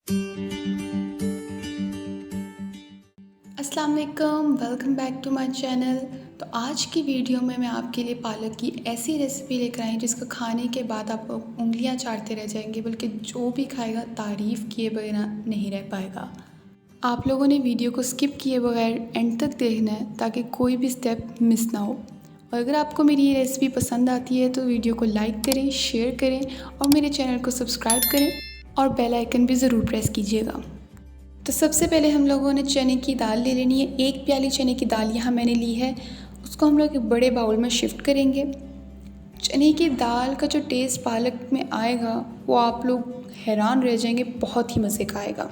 अस्सलाम वालेकुम, welcome back to my channel. तो आज की वीडियो में मैं आपके लिए पालक की ऐसी रेसिपी लेकर आई जिसको खाने के बाद आप उंगलियां चाटते रह जाएंगे, बल्कि जो भी खाएगा तारीफ़ किए बगैर नहीं रह पाएगा। आप लोगों ने वीडियो को स्किप किए बगैर एंड तक देखना है ताकि कोई भी स्टेप मिस ना हो। और अगर आपको मेरी ये रेसिपी पसंद आती है तो वीडियो को लाइक करें, शेयर करें और मेरे चैनल को सब्सक्राइब करें और बेल आइकन भी ज़रूर प्रेस कीजिएगा। तो सबसे पहले हम लोगों ने चने की दाल ले लेनी है। 1 प्याली चने की दाल यहाँ मैंने ली है, उसको हम लोग एक बड़े बाउल में शिफ्ट करेंगे। चने की दाल का जो टेस्ट पालक में आएगा वो आप लोग हैरान रह जाएंगे, बहुत ही मज़े का आएगा।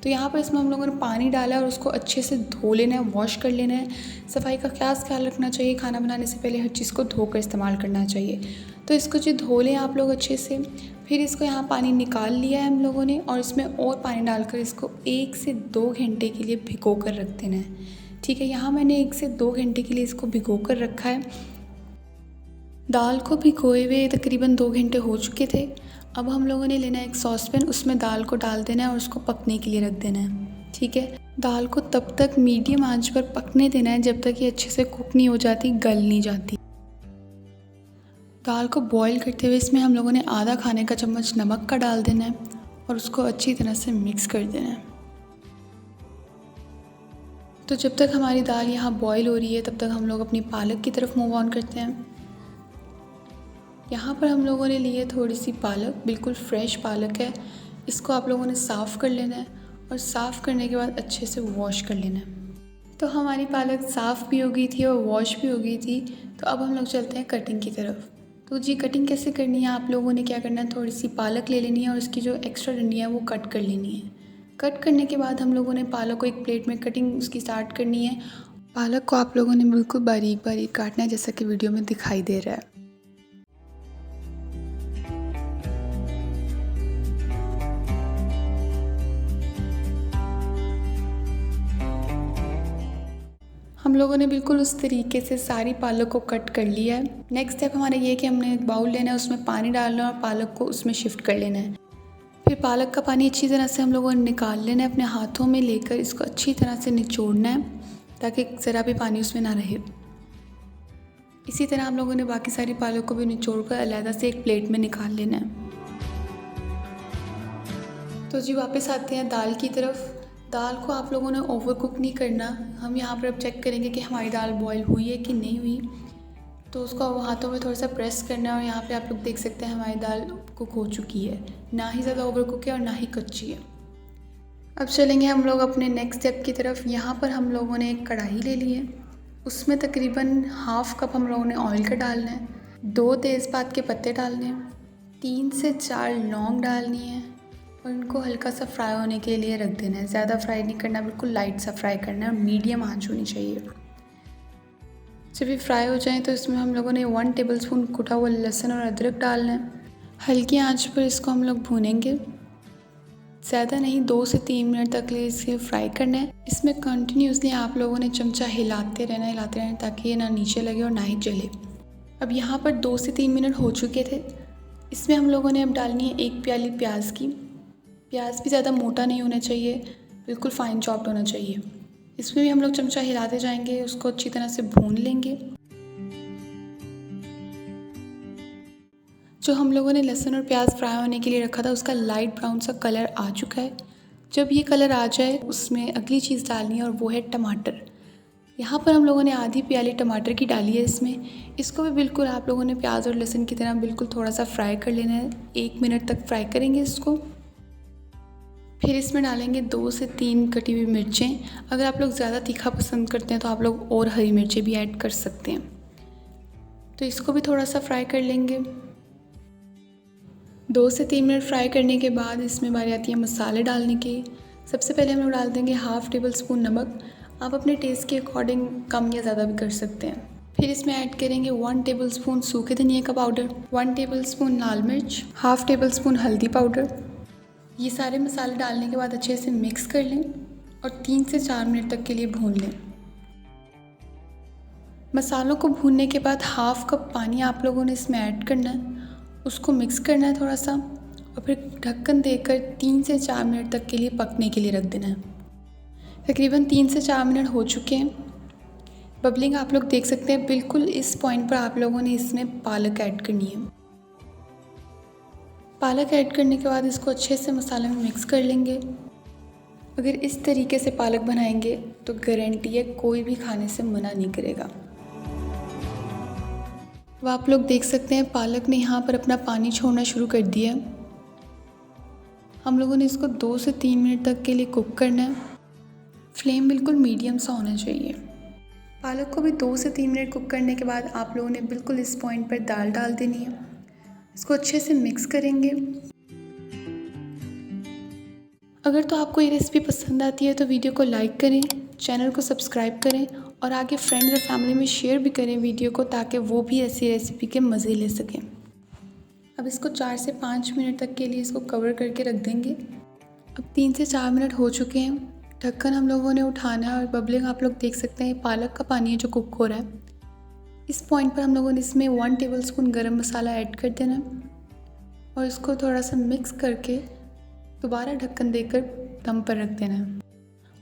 तो यहाँ पर इसमें हम लोगों ने पानी डाला और उसको अच्छे से धो लेना है, वॉश कर लेना है। सफाई का खास ख्याल रखना चाहिए, खाना बनाने से पहले हर चीज़ को धोकर इस्तेमाल करना चाहिए। तो इसको जो धो लें आप लोग अच्छे से। फिर इसको यहाँ पानी निकाल लिया है हम लोगों ने और इसमें और पानी डालकर इसको 1 से 2 घंटे के लिए भिगो कर रख देना है। ठीक है, यहाँ मैंने 1 से 2 घंटे के लिए इसको भिगो कर रखा है। दाल को भिगोए हुए तकरीबन 2 घंटे हो चुके थे। अब हम लोगों ने लेना है एक सॉसपैन, उसमें दाल को डाल देना है और उसको पकने के लिए रख देना है। ठीक है, दाल को तब तक मीडियम आंच पर पकने देना है जब तक ये अच्छे से कुक नहीं हो जाती, गल नहीं जाती। दाल को बॉईल करते हुए इसमें हम लोगों ने आधा खाने का चम्मच नमक का डाल देना है और उसको अच्छी तरह से मिक्स कर देना है। तो जब तक हमारी दाल यहाँ बॉईल हो रही है तब तक हम लोग अपनी पालक की तरफ मूव ऑन करते हैं। यहाँ पर हम लोगों ने ली है थोड़ी सी पालक, बिल्कुल फ्रेश पालक है। इसको आप लोगों ने साफ़ कर लेना है और साफ़ करने के बाद अच्छे से वॉश कर लेना है। तो हमारी पालक साफ़ भी हो गई थी और वॉश भी हो गई थी। तो अब हम लोग चलते हैं कटिंग की तरफ। तो जी, कटिंग कैसे करनी है, आप लोगों ने क्या करना है, थोड़ी सी पालक ले लेनी है और उसकी जो एक्स्ट्रा डंडी है वो कट कर लेनी है। कट करने के बाद हम लोगों ने पालक को एक प्लेट में कटिंग उसकी स्टार्ट करनी है। पालक को आप लोगों ने बिल्कुल बारीक बारीक काटना है, जैसा कि वीडियो में दिखाई दे रहा है। हम लोगों ने बिल्कुल उस तरीके से सारी पालक को कट कर लिया है। नेक्स्ट स्टेप हमारा ये है कि हमने एक बाउल लेना है, उसमें पानी डालना है और पालक को उसमें शिफ्ट कर लेना है। फिर पालक का पानी अच्छी तरह से हम लोगों ने निकाल लेना है, अपने हाथों में लेकर इसको अच्छी तरह से निचोड़ना है ताकि ज़रा भी पानी उसमें ना रहे। इसी तरह हम लोगों ने बाकी सारी पालक को भी निचोड़ कर अलहदा से एक प्लेट में निकाल लेना है। तो जी, वापस आते हैं दाल की तरफ। दाल को आप लोगों ने ओवर कुक नहीं करना। हम यहाँ पर अब चेक करेंगे कि हमारी दाल बॉईल हुई है कि नहीं हुई। तो उसको हाथों में थोड़ा सा प्रेस करना है और यहाँ पे आप लोग देख सकते हैं हमारी दाल कुक हो चुकी है, ना ही ज़्यादा ओवर कुक है और ना ही कच्ची है। अब चलेंगे हम लोग अपने नेक्स्ट स्टेप की तरफ। यहाँ पर हम लोगों ने एक कढ़ाई ले ली है, उसमें तकरीबन हाफ़ कप हम लोगों ने ऑयल का डालना है। 2 तेज़पात के पत्ते डालने हैं, 3 से 4 लौंग डालनी है और इनको हल्का सा फ्राई होने के लिए रख देना है। ज़्यादा फ्राई नहीं करना, बिल्कुल लाइट सा फ्राई करना है और मीडियम आंच होनी चाहिए। जब ये फ्राई हो जाए तो इसमें हम लोगों ने 1 टेबलस्पून कुटा हुआ लहसुन और अदरक डालना है। हल्की आंच पर इसको हम लोग भूनेंगे, ज़्यादा नहीं, 2 से 3 मिनट तक लिए इसे फ्राई करना है। इसमें कंटिन्यूसली आप लोगों ने चमचा हिलाते रहना ताकि ये ना नीचे लगे और ना ही जले। अब यहाँ पर 2 से 3 मिनट हो चुके थे। इसमें हम लोगों ने अब डालनी है 1 प्याली प्याज की। प्याज भी ज़्यादा मोटा नहीं होना चाहिए, बिल्कुल फाइन चॉप्ड होना चाहिए। इसमें भी हम लोग चमचा हिलाते जाएंगे, उसको अच्छी तरह से भून लेंगे। जो हम लोगों ने लहसुन और प्याज फ्राई होने के लिए रखा था उसका लाइट ब्राउन सा कलर आ चुका है। जब ये कलर आ जाए उसमें अगली चीज़ डालनी है और वो है टमाटर। यहाँ पर हम लोगों ने आधी प्याली टमाटर की डाली है इसमें। इसको भी बिल्कुल आप लोगों ने प्याज और लहसुन की तरह बिल्कुल थोड़ा सा फ्राई कर लेना है, 1 मिनट तक फ्राई करेंगे इसको। फिर इसमें डालेंगे 2 से 3 कटी हुई मिर्चें। अगर आप लोग ज़्यादा तीखा पसंद करते हैं तो आप लोग और हरी मिर्चें भी ऐड कर सकते हैं। तो इसको भी थोड़ा सा फ्राई कर लेंगे। 2 से 3 मिनट फ्राई करने के बाद इसमें बारी आती है मसाले डालने की। सबसे पहले हम लोग डाल देंगे हाफ़ टेबल स्पून नमक। आप अपने टेस्ट के अकॉर्डिंग कम या ज़्यादा भी कर सकते हैं। फिर इसमें ऐड करेंगे 1 टेबल स्पून सूखे धनिया का पाउडर, 1 टेबल स्पून लाल मिर्च, हाफ़ टेबल स्पून हल्दी पाउडर। ये सारे मसाले डालने के बाद अच्छे से मिक्स कर लें और 3 से 4 मिनट तक के लिए भून लें। मसालों को भूनने के बाद हाफ़ कप पानी आप लोगों ने इसमें ऐड करना है, उसको मिक्स करना है थोड़ा सा और फिर ढक्कन देकर 3 से 4 मिनट तक के लिए पकने के लिए रख देना है। तकरीबन 3 से 4 मिनट हो चुके हैं। बबलिंग आप लोग देख सकते हैं। बिल्कुल इस पॉइंट पर आप लोगों ने इसमें पालक ऐड करनी है। पालक ऐड करने के बाद इसको अच्छे से मसाले में मिक्स कर लेंगे। अगर इस तरीके से पालक बनाएंगे तो गारंटी है कोई भी खाने से मना नहीं करेगा। तो आप लोग देख सकते हैं पालक ने यहाँ पर अपना पानी छोड़ना शुरू कर दिया है। हम लोगों ने इसको 2 से 3 मिनट तक के लिए कुक करना है। फ्लेम बिल्कुल मीडियम सा होना चाहिए। पालक को भी 2 से 3 मिनट कुक करने के बाद आप लोगों ने बिल्कुल इस पॉइंट पर दाल डाल देनी है। इसको अच्छे से मिक्स करेंगे। अगर तो आपको ये रेसिपी पसंद आती है तो वीडियो को लाइक करें, चैनल को सब्सक्राइब करें और आगे फ्रेंड्स और फैमिली में शेयर भी करें वीडियो को, ताकि वो भी ऐसी रेसिपी के मज़े ले सकें। अब इसको 4 से 5 मिनट तक के लिए इसको कवर करके रख देंगे। अब 3 से 4 मिनट हो चुके हैं। ढक्कन हम लोगों ने उठाना है और बबलिंग आप लोग देख सकते हैं पालक का पानी है जो कुक हो रहा है। इस पॉइंट पर हम लोगों ने इसमें 1 टेबलस्पून गरम मसाला ऐड कर देना है और इसको थोड़ा सा मिक्स करके दोबारा ढक्कन देकर दम पर रख देना है।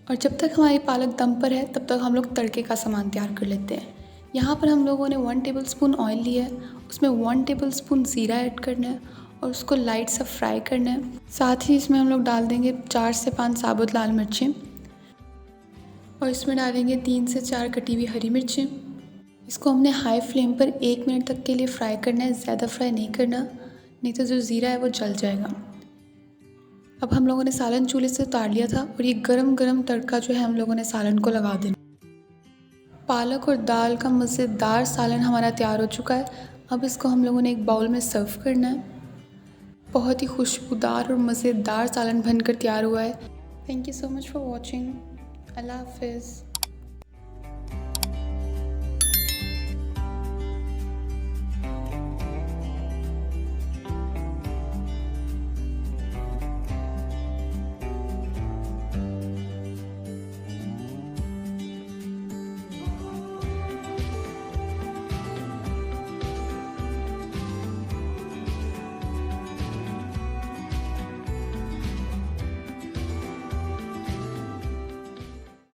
और जब तक हमारी पालक दम पर है तब तक हम लोग तड़के का सामान तैयार कर लेते हैं। यहाँ पर हम लोगों ने 1 टेबलस्पून ऑयल लिया है, उसमें 1 टेबलस्पून ज़ीरा ऐड करना है और उसको लाइट सा फ्राई करना है। साथ ही इसमें हम लोग डाल देंगे 4 से 5 साबुत लाल मिर्चें और इसमें डालेंगे 3 से 4 कटी हुई हरी मिर्चें। इसको हमने हाई फ्लेम पर 1 मिनट तक के लिए फ्राई करना है, ज़्यादा फ्राई नहीं करना, नहीं तो जो ज़ीरा है वो जल जाएगा। अब हम लोगों ने सालन चूल्हे से उतार लिया था और ये गरम गरम तड़का जो है हम लोगों ने सालन को लगा देना। पालक और दाल का मज़ेदार सालन हमारा तैयार हो चुका है। अब इसको हम लोगों ने एक बाउल में सर्व करना है। बहुत ही खुशबूदार और मज़ेदार सालन बनकर तैयार हुआ है। Thank you so much for watching. अल्लाह हाफिज़।